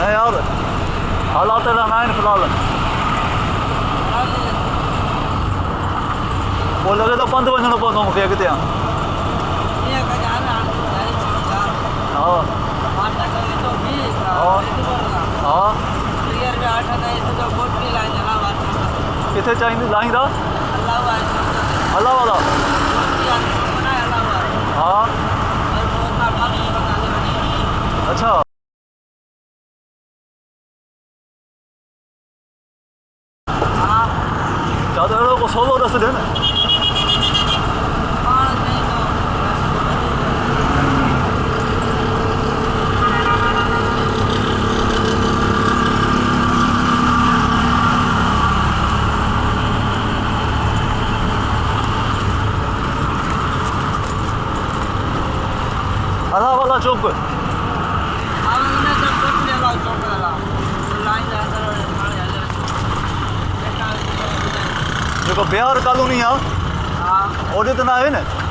नहीं यार हालात रहना है फिलहाल वो लगे तो बंद वजन पौधों में फेंकते हैं हाँ हाँ कितने चाहिए लाइन दा अल्लाह वाला हाँ अच्छा ज़्यादा को सोलो दस दिन अल्लाह वाला चौक जेको बिहार कॉलोनी आहे ओॾे त न आहे न